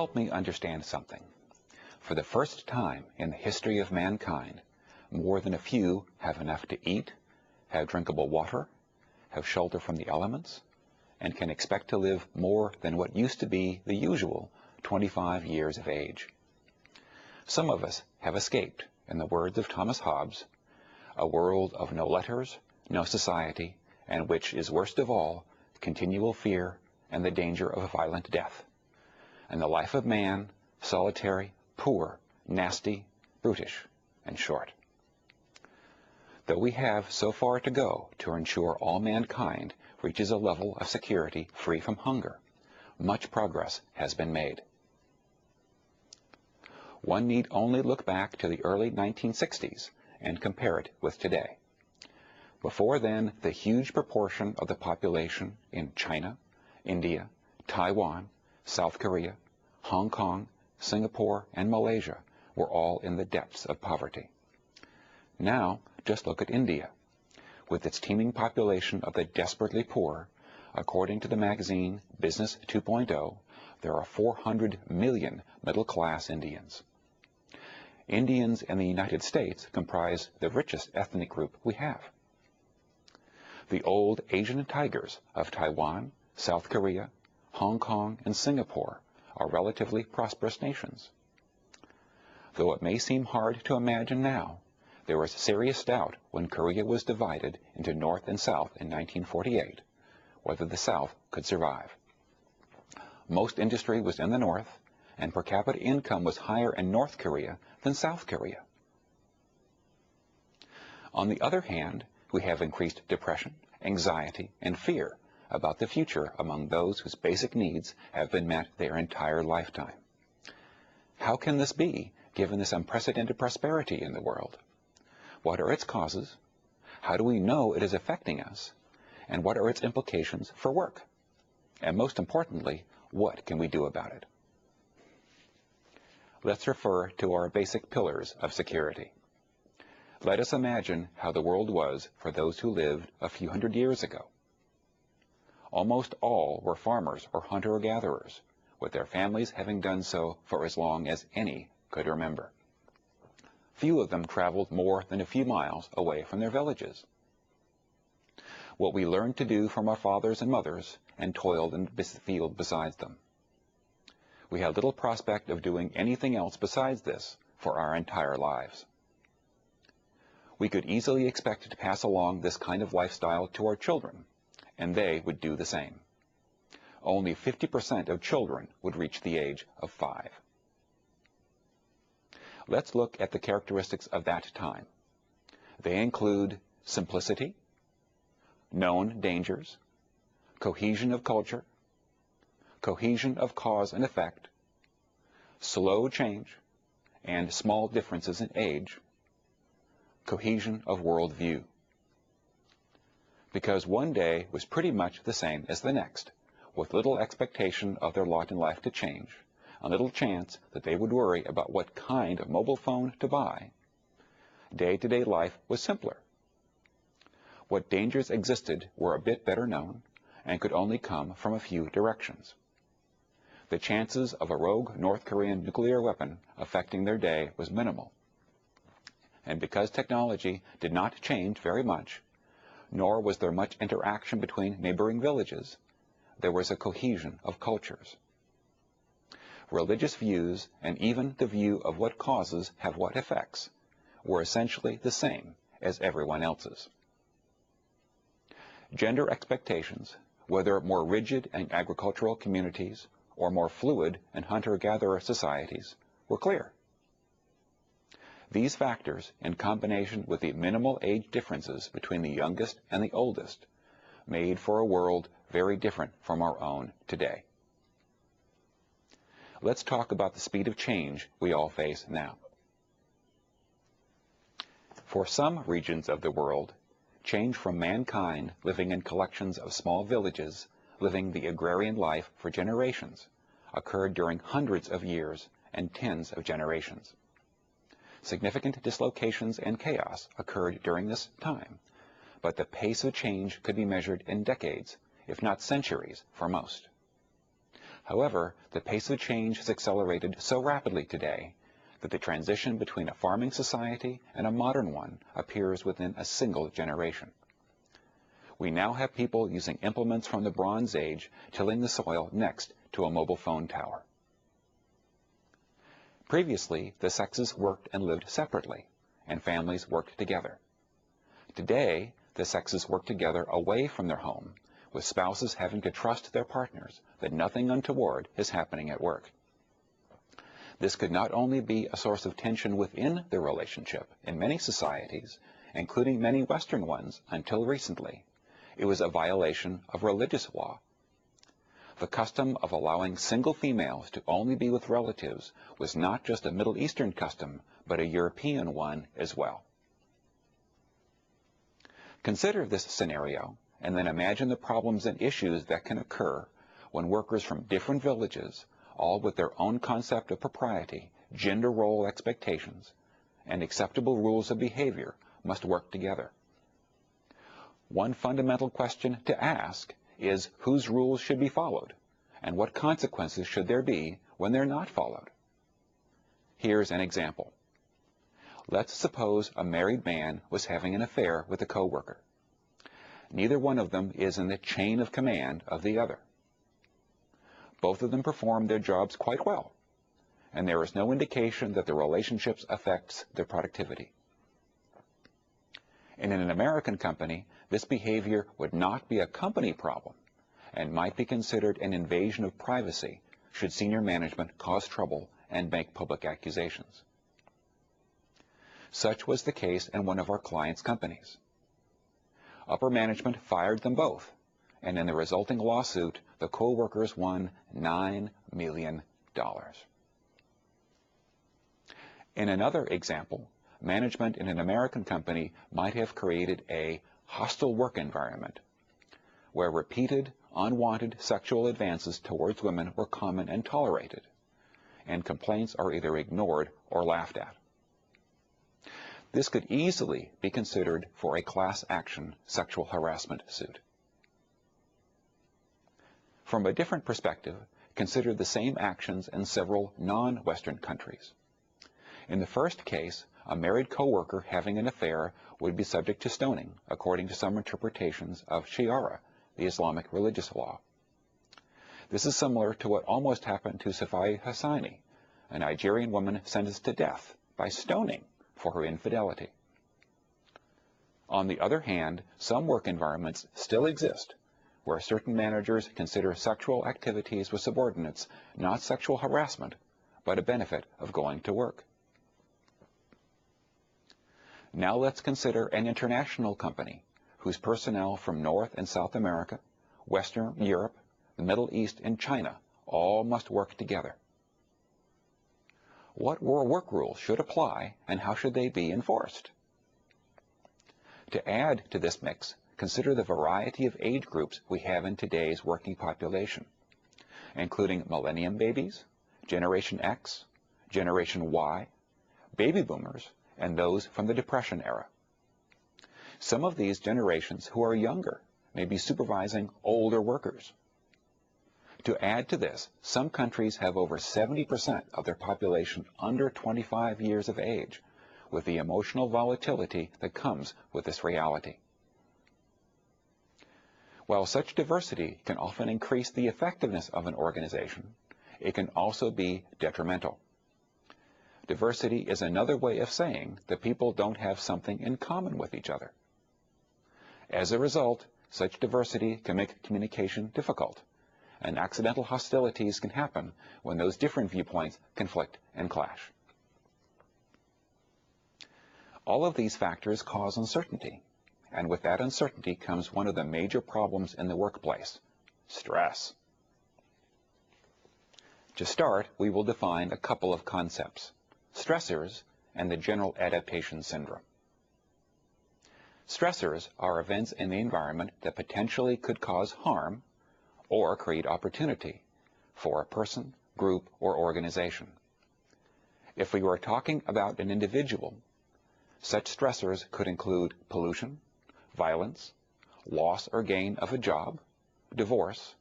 help me understand something. For the first time in the history of mankind, more than a few have enough to eat, have drinkable water, have shelter from the elements, and can expect to live more than what used to be the usual 25 years of age. Some of us have escaped, in the words of Thomas Hobbes, a world of no letters, no society, and which is worst of all, continual fear and the danger of a violent death, and the life of man, solitary, poor, nasty, brutish, and short. Though we have so far to go to ensure all mankind reaches a level of security free from hunger, much progress has been made. One need only look back to the early 1960s and compare it with today. Before then, the huge proportion of the population in China, India, Taiwan, South Korea, Hong Kong, Singapore, and Malaysia were all in the depths of poverty. Now, just look at India. With its teeming population of the desperately poor, according to the magazine Business 2.0, there are 400 million middle-class Indians. Indians in the United States comprise the richest ethnic group we have. The old Asian tigers of Taiwan, South Korea, Hong Kong, and Singapore are relatively prosperous nations. Though it may seem hard to imagine now, there was serious doubt when Korea was divided into North and South in 1948, whether the South could survive. Most industry was in the North, and per capita income was higher in North Korea than South Korea. On the other hand, we have increased depression, anxiety, and fear about the future among those whose basic needs have been met their entire lifetime. How can this be, given this unprecedented prosperity in the world? What are its causes? How do we know it is affecting us? And what are its implications for work? And most importantly, what can we do about it? Let's refer to our basic pillars of security. Let us imagine how the world was for those who lived a few hundred years ago. Almost all were farmers or hunter-gatherers, with their families having done so for as long as any could remember. Few of them traveled more than a few miles away from their villages. What we learned to do from our fathers and mothers and toiled in the field besides them. We had little prospect of doing anything else besides this for our entire lives. We could easily expect to pass along this kind of lifestyle to our children, and they would do the same. Only 50% of children would reach the age of 5. Let's look at the characteristics of that time. They include simplicity, known dangers, cohesion of culture, cohesion of cause and effect, slow change, and small differences in age, cohesion of worldview. Because one day was pretty much the same as the next, with little expectation of their lot in life to change, and little chance that they would worry about what kind of mobile phone to buy, day-to-day life was simpler. What dangers existed were a bit better known, and could only come from a few directions. The chances of a rogue North Korean nuclear weapon affecting their day was minimal. And because technology did not change very much, nor was there much interaction between neighboring villages, there was a cohesion of cultures. Religious views, and even the view of what causes have what effects, were essentially the same as everyone else's. Gender expectations, whether more rigid in agricultural communities or more fluid in hunter-gatherer societies, were clear. These factors, in combination with the minimal age differences between the youngest and the oldest, made for a world very different from our own today. Let's talk about the speed of change we all face now. For some regions of the world, change from mankind living in collections of small villages, living the agrarian life for generations, occurred during hundreds of years and tens of generations. Significant dislocations and chaos occurred during this time, but the pace of change could be measured in decades, if not centuries, for most. However, the pace of change has accelerated so rapidly today that the transition between a farming society and a modern one appears within a single generation. We now have people using implements from the Bronze Age tilling the soil next to a mobile phone tower. Previously, the sexes worked and lived separately, and families worked together. Today, the sexes work together away from their home, with spouses having to trust their partners that nothing untoward is happening at work. This could not only be a source of tension within the relationship in many societies, including many Western ones until recently, it was a violation of religious law. The custom of allowing single females to only be with relatives was not just a Middle Eastern custom, but a European one as well. Consider this scenario, and then imagine the problems and issues that can occur when workers from different villages, all with their own concept of propriety, gender role expectations, and acceptable rules of behavior, must work together. One fundamental question to ask is whose rules should be followed, and what consequences should there be when they're not followed. Here's an example. Let's suppose a married man was having an affair with a coworker. Neither one of them is in the chain of command of the other. Both of them perform their jobs quite well, and there is no indication that the relationship affects their productivity. In an American company, this behavior would not be a company problem and might be considered an invasion of privacy should senior management cause trouble and make public accusations. Such was the case in one of our clients' companies. Upper management fired them both, and in the resulting lawsuit, the co-workers won $9 million. In another example, management in an American company might have created a hostile work environment where repeated, unwanted sexual advances towards women were common and tolerated, and complaints are either ignored or laughed at. This could easily be considered for a class action sexual harassment suit. From a different perspective, consider the same actions in several non-Western countries. In the first case, a married coworker having an affair would be subject to stoning, according to some interpretations of Sharia, the Islamic religious law. This is similar to what almost happened to Safai Hassani, a Nigerian woman sentenced to death by stoning for her infidelity. On the other hand, some work environments still exist where certain managers consider sexual activities with subordinates not sexual harassment, but a benefit of going to work. Now let's consider an international company whose personnel from North and South America, Western Europe, the Middle East, and China all must work together. What work rules should apply, and how should they be enforced? To add to this mix, consider the variety of age groups we have in today's working population, including millennium babies, Generation X, Generation Y, baby boomers, and those from the Depression era. Some of these generations who are younger may be supervising older workers. To add to this, some countries have over 70% of their population under 25 years of age, with the emotional volatility that comes with this reality. While such diversity can often increase the effectiveness of an organization, it can also be detrimental. Diversity is another way of saying that people don't have something in common with each other. As a result, such diversity can make communication difficult, and accidental hostilities can happen when those different viewpoints conflict and clash. All of these factors cause uncertainty, and with that uncertainty comes one of the major problems in the workplace: stress. To start, we will define a couple of concepts: stressors and the general adaptation syndrome. Stressors are events in the environment that potentially could cause harm or create opportunity for a person, group, or organization. If we were talking about an individual, such stressors could include pollution, violence, loss or gain of a job, divorce,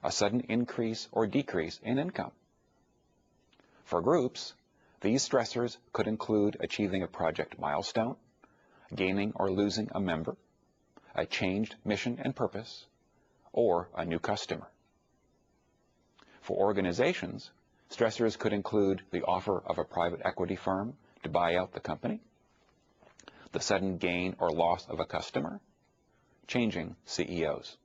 a sudden increase or decrease in income. For groups, these stressors could include achieving a project milestone, gaining or losing a member, a changed mission and purpose, or a new customer. For organizations, stressors could include the offer of a private equity firm to buy out the company, the sudden gain or loss of a customer, changing CEOs.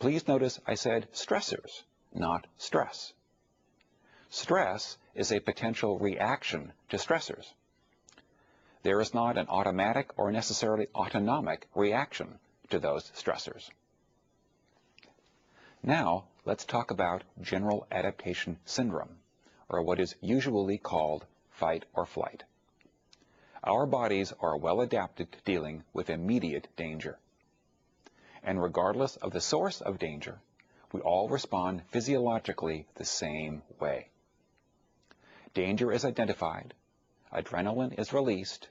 Please notice I said stressors, not stress. Stress is a potential reaction to stressors. There is not an automatic or necessarily autonomic reaction to those stressors. Now, let's talk about general adaptation syndrome, or what is usually called fight or flight. Our bodies are well adapted to dealing with immediate danger. And regardless of the source of danger, we all respond physiologically the same way. Danger is identified, adrenaline is released,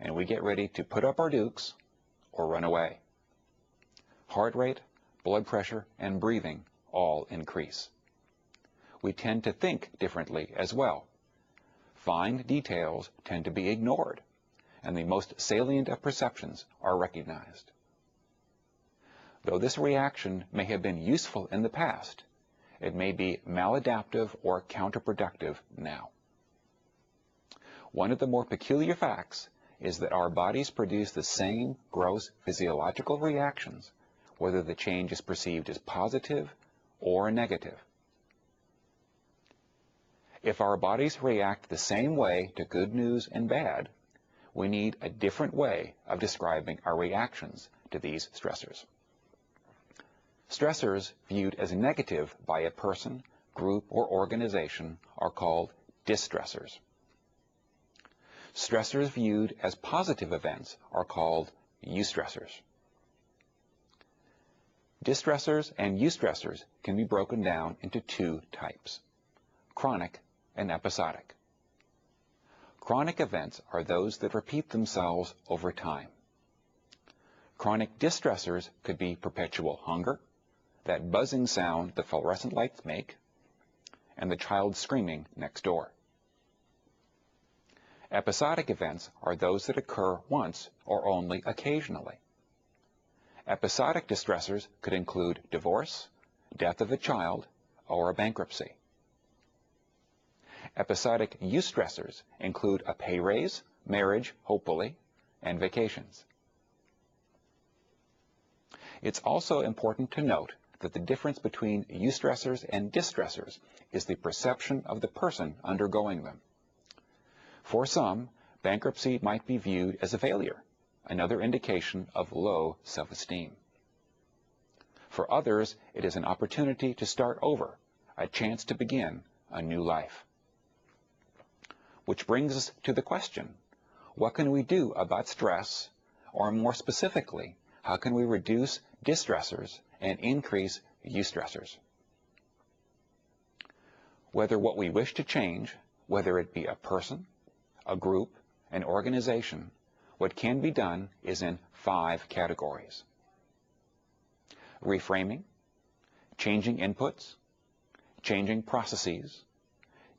and we get ready to put up our dukes or run away. Heart rate, blood pressure, and breathing all increase. We tend to think differently as well. Fine details tend to be ignored, and the most salient of perceptions are recognized. Though this reaction may have been useful in the past, it may be maladaptive or counterproductive now. One of the more peculiar facts is that our bodies produce the same gross physiological reactions, whether the change is perceived as positive or negative. If our bodies react the same way to good news and bad, we need a different way of describing our reactions to these stressors. Stressors viewed as negative by a person, group, or organization are called distressors. Stressors viewed as positive events are called eustressors. Distressors and eustressors can be broken down into two types, chronic and episodic. Chronic events are those that repeat themselves over time. Chronic distressors could be perpetual hunger, that buzzing sound the fluorescent lights make, and the child screaming next door. Episodic events are those that occur once or only occasionally. Episodic distressors could include divorce, death of a child, or a bankruptcy. Episodic eustressors include a pay raise, marriage, hopefully, and vacations. It's also important to note that the difference between eustressors and distressors is the perception of the person undergoing them. For some, bankruptcy might be viewed as a failure, another indication of low self-esteem. For others, it is an opportunity to start over, a chance to begin a new life. Which brings us to the question, what can we do about stress, or more specifically, how can we reduce distressors and increase eustressors? Whether what we wish to change, whether it be a person, a group, an organization, what can be done is in 5 categories. Reframing, changing inputs, changing processes,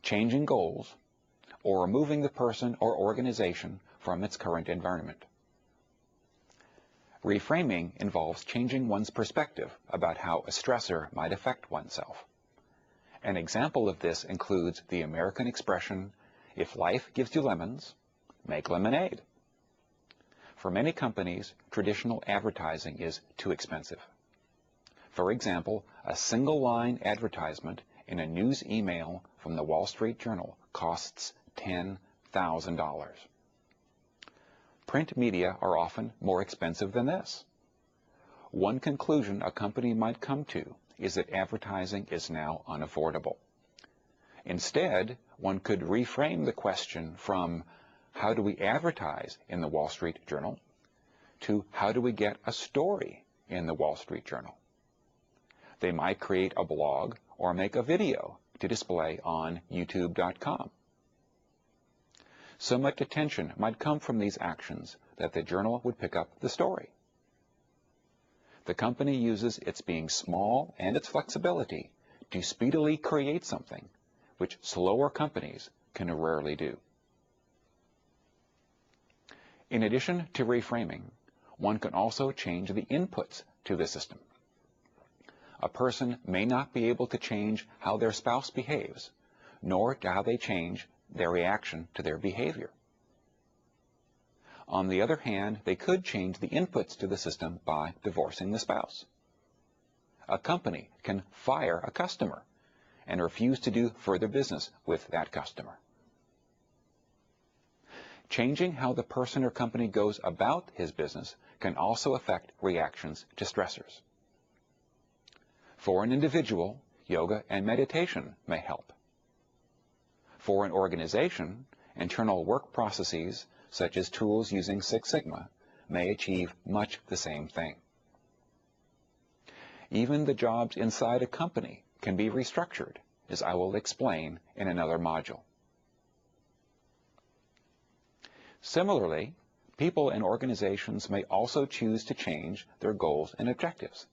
changing goals, or removing the person or organization from its current environment. Reframing involves changing one's perspective about how a stressor might affect oneself. An example of this includes the American expression, "If life gives you lemons, make lemonade." For many companies, traditional advertising is too expensive. For example, a single-line advertisement in a news email from the Wall Street Journal costs $10,000. Print media are often more expensive than this. One conclusion a company might come to is that advertising is now unaffordable. Instead, one could reframe the question from how do we advertise in the Wall Street Journal to how do we get a story in the Wall Street Journal. They might create a blog or make a video to display on youtube.com. So much attention might come from these actions that the journal would pick up the story. The company uses its being small and its flexibility to speedily create something which slower companies can rarely do. In addition to reframing, one can also change the inputs to the system. A person may not be able to change how their spouse behaves, nor how they change their reaction to their behavior. On the other hand, they could change the inputs to the system by divorcing the spouse. A company can fire a customer and refuse to do further business with that customer. Changing how the person or company goes about his business can also affect reactions to stressors. For an individual, yoga and meditation may help. For an organization, internal work processes such as tools using Six Sigma may achieve much the same thing. Even the jobs inside a company can be restructured, as I will explain in another module. Similarly, people and organizations may also choose to change their goals and objectives.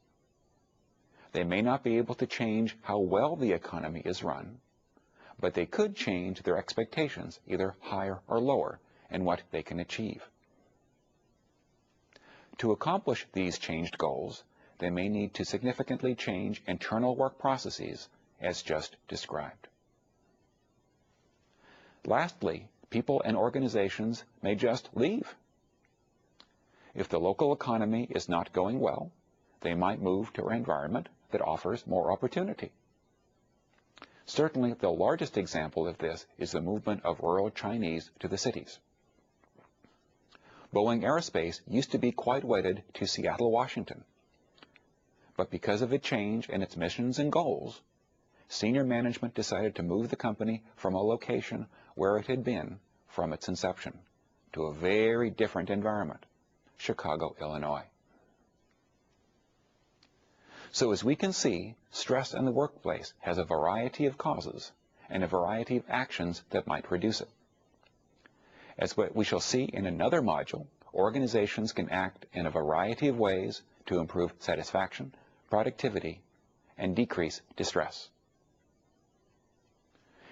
They may not be able to change how well the economy is run, but they could change their expectations, either higher or lower, in what they can achieve. To accomplish these changed goals, they may need to significantly change internal work processes, as just described. Lastly, people and organizations may just leave. If the local economy is not going well, they might move to an environment that offers more opportunity. Certainly, the largest example of this is the movement of rural Chinese to the cities. Boeing Aerospace used to be quite wedded to Seattle, Washington. But because of a change in its missions and goals, senior management decided to move the company from a location where it had been from its inception to a very different environment, Chicago, Illinois. So as we can see, stress in the workplace has a variety of causes and a variety of actions that might reduce it. As we shall see in another module, organizations can act in a variety of ways to improve satisfaction, productivity, and decrease distress.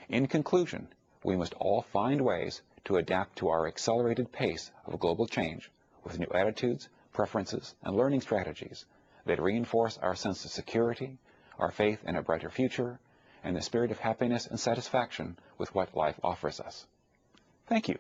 In conclusion, we must all find ways to adapt to our accelerated pace of global change with new attitudes, preferences, and learning strategies that reinforce our sense of security, our faith in a brighter future, and the spirit of happiness and satisfaction with what life offers us. Thank you.